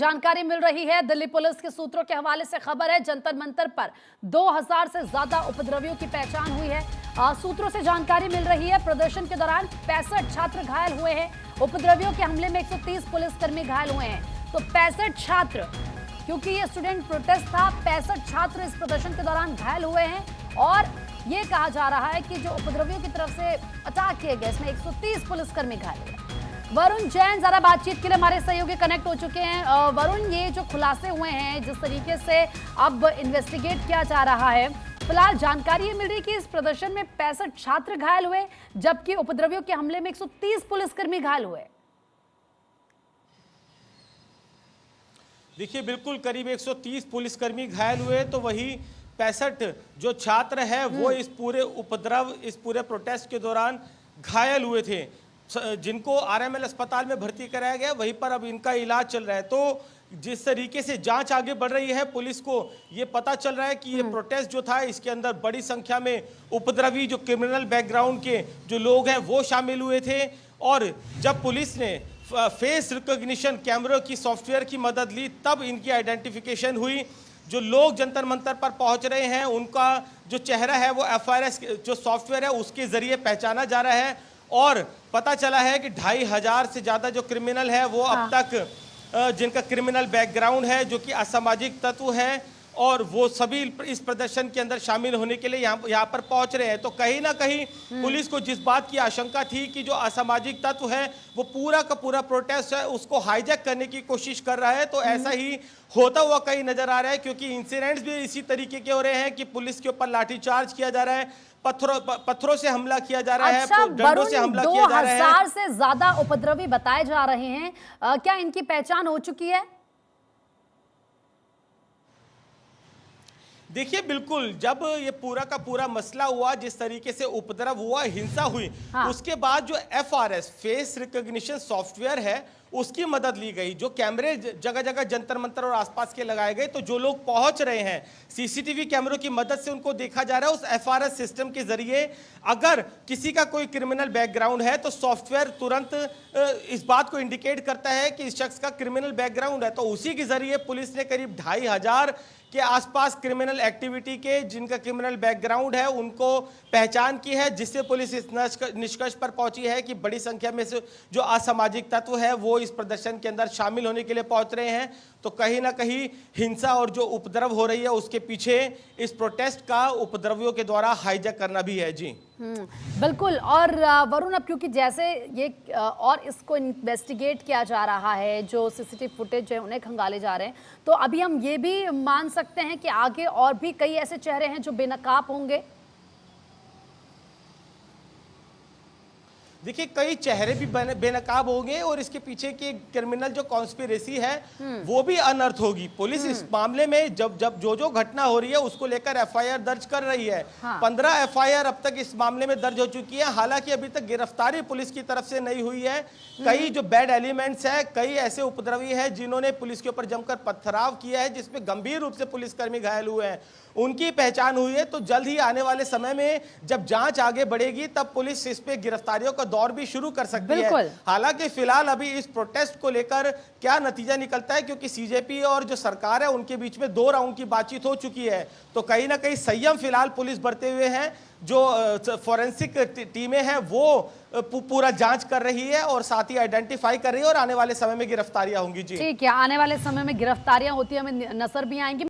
जानकारी मिल रही है। दिल्ली पुलिस के सूत्रों के हवाले से खबर है, जंतर मंतर पर 2000 से ज्यादा उपद्रवियों की पहचान हुई है। सूत्रों से जानकारी मिल रही है, प्रदर्शन के दौरान 65 छात्र घायल हुए हैं। उपद्रवियों के हमले में 130 पुलिसकर्मी घायल हुए हैं। तो 65 छात्र, क्योंकि ये स्टूडेंट प्रोटेस्ट था, 65 छात्र इस प्रदर्शन के दौरान घायल हुए हैं। और ये कहा जा रहा है कि जो उपद्रवियों की तरफ से अटैक किए गए, इसमें 130 पुलिसकर्मी घायल हुए। वरुण जैन जरा बातचीत के लिए हमारे सहयोगी कनेक्ट हो चुके हैं। वरुण, ये जो खुलासे हुए हैं, जिस तरीके से अब इन्वेस्टिगेट किया जा रहा है, फिलहाल जानकारी ये मिल रही है कि इस प्रदर्शन में 65 छात्र घायल हुए, जबकि उपद्रवियों के हमले में 130 पुलिसकर्मी घायल हुए। देखिए, बिल्कुल करीब 130 पुलिसकर्मी घायल हुए, तो वही 65 जो छात्र है वो इस पूरे उपद्रव, इस पूरे प्रोटेस्ट के दौरान घायल हुए थे, जिनको आरएमएल अस्पताल में भर्ती कराया गया। वहीं पर अब इनका इलाज चल रहा है। तो जिस तरीके से जांच आगे बढ़ रही है, पुलिस को ये पता चल रहा है कि ये प्रोटेस्ट जो था, इसके अंदर बड़ी संख्या में उपद्रवी, जो क्रिमिनल बैकग्राउंड के जो लोग हैं वो शामिल हुए थे। और जब पुलिस ने फेस रिकॉग्निशन कैमरों की सॉफ्टवेयर की मदद ली, तब इनकी आइडेंटिफिकेशन हुई। जो लोग जंतर मंतर पर पहुंच रहे हैं, उनका जो चेहरा है वो FRS जो सॉफ्टवेयर है उसके जरिए पहचाना जा रहा है। और पता चला है कि 2500 से ज़्यादा जो क्रिमिनल है वो अब तक जिनका क्रिमिनल बैकग्राउंड है, जो कि असामाजिक तत्व है, और वो सभी इस प्रदर्शन के अंदर शामिल होने के लिए यहाँ पर पहुंच रहे हैं। तो कहीं ना कहीं पुलिस को जिस बात की आशंका थी कि जो असामाजिक तत्व है वो पूरा का पूरा प्रोटेस्ट है उसको हाईजैक करने की कोशिश कर रहा है, तो ऐसा ही होता हुआ कहीं नजर आ रहा है। क्योंकि इंसिडेंट्स भी इसी तरीके के हो रहे हैं कि पुलिस के ऊपर लाठीचार्ज किया जा रहा है, पत्थरों से हमला किया जा रहा है, डंडों से हमला किया जा रहा है। 2000 से ज्यादा उपद्रवी बताए जा रहे हैं, क्या इनकी पहचान हो चुकी है? देखिए, बिल्कुल जब ये पूरा का पूरा मसला हुआ, जिस तरीके से उपद्रव हुआ, हिंसा हुई, उसके बाद जो FRS फेस रिकॉग्निशन सॉफ्टवेयर है उसकी मदद ली गई। जो कैमरे जगह जगह जंतर मंतर और आसपास के लगाए गए, तो जो लोग पहुंच रहे हैं CCTV कैमरों की मदद से उनको देखा जा रहा है। उस FRS सिस्टम के जरिए अगर किसी का कोई क्रिमिनल बैकग्राउंड है तो सॉफ्टवेयर तुरंत इस बात को इंडिकेट करता है कि इस शख्स का क्रिमिनल बैकग्राउंड है। तो उसी के जरिए पुलिस ने करीब 2500 के आसपास क्रिमिनल एक्टिविटी के जिनका क्रिमिनल बैकग्राउंड है उनको पहचान की है, जिससे पुलिस इस निष्कर्ष पर पहुंची है कि बड़ी संख्या में से जो असामाजिक तत्व है वो इस प्रदर्शन के अंदर शामिल होने के लिए पहुंच रहे हैं। तो कहीं ना कहीं हिंसा और जो उपद्रव हो रही है उसके पीछे इस प्रोटेस्ट का उपद्रवियों के द्वारा हाईजैक करना भी है। जी बिल्कुल। और वरुण, अब क्योंकि जैसे ये और इसको इन्वेस्टिगेट किया जा रहा है, जो CCTV फुटेज है उन्हें खंगाले जा रहे हैं, तो अभी हम ये भी मान सकते हैं कि आगे और भी कई ऐसे चेहरे हैं जो बेनकाब होंगे। देखिए, कई चेहरे भी बेनकाब होंगे और इसके पीछे की क्रिमिनल जो कॉन्स्पिरेसी है वो भी अनर्थ होगी। पुलिस इस मामले में जब जो घटना हो रही है उसको लेकर FIR दर्ज कर रही है। 15 FIR अब तक इस मामले में दर्ज हो चुकी है। हालांकि अभी तक गिरफ्तारी पुलिस की तरफ से नहीं हुई है। कई जो बैड एलिमेंट्स है, कई ऐसे उपद्रवी है जिन्होंने पुलिस के ऊपर जमकर पथराव किया है, जिसमें गंभीर रूप से पुलिसकर्मी घायल हुए हैं, उनकी पहचान हुई है। तो जल्द ही आने वाले समय में जब जांच आगे बढ़ेगी तब पुलिस इस पे गिरफ्तारियों का दौर भी शुरू कर सकती है। हालांकि फिलहाल अभी इस प्रोटेस्ट को लेकर क्या नतीजा निकलता है, क्योंकि CJP और जो सरकार है उनके बीच में 2 राउंड की बातचीत हो चुकी है। तो कहीं ना कहीं संयम फिलहाल पुलिस बरते हुए है। जो फॉरेंसिक टीमें हैं वो पूरा जांच कर रही है और साथ ही आइडेंटिफाई कर रही है, और आने वाले समय में गिरफ्तारियां होंगी। जी ठीक है, आने वाले समय में गिरफ्तारियां होती है, हमें नजर भी आएंगी।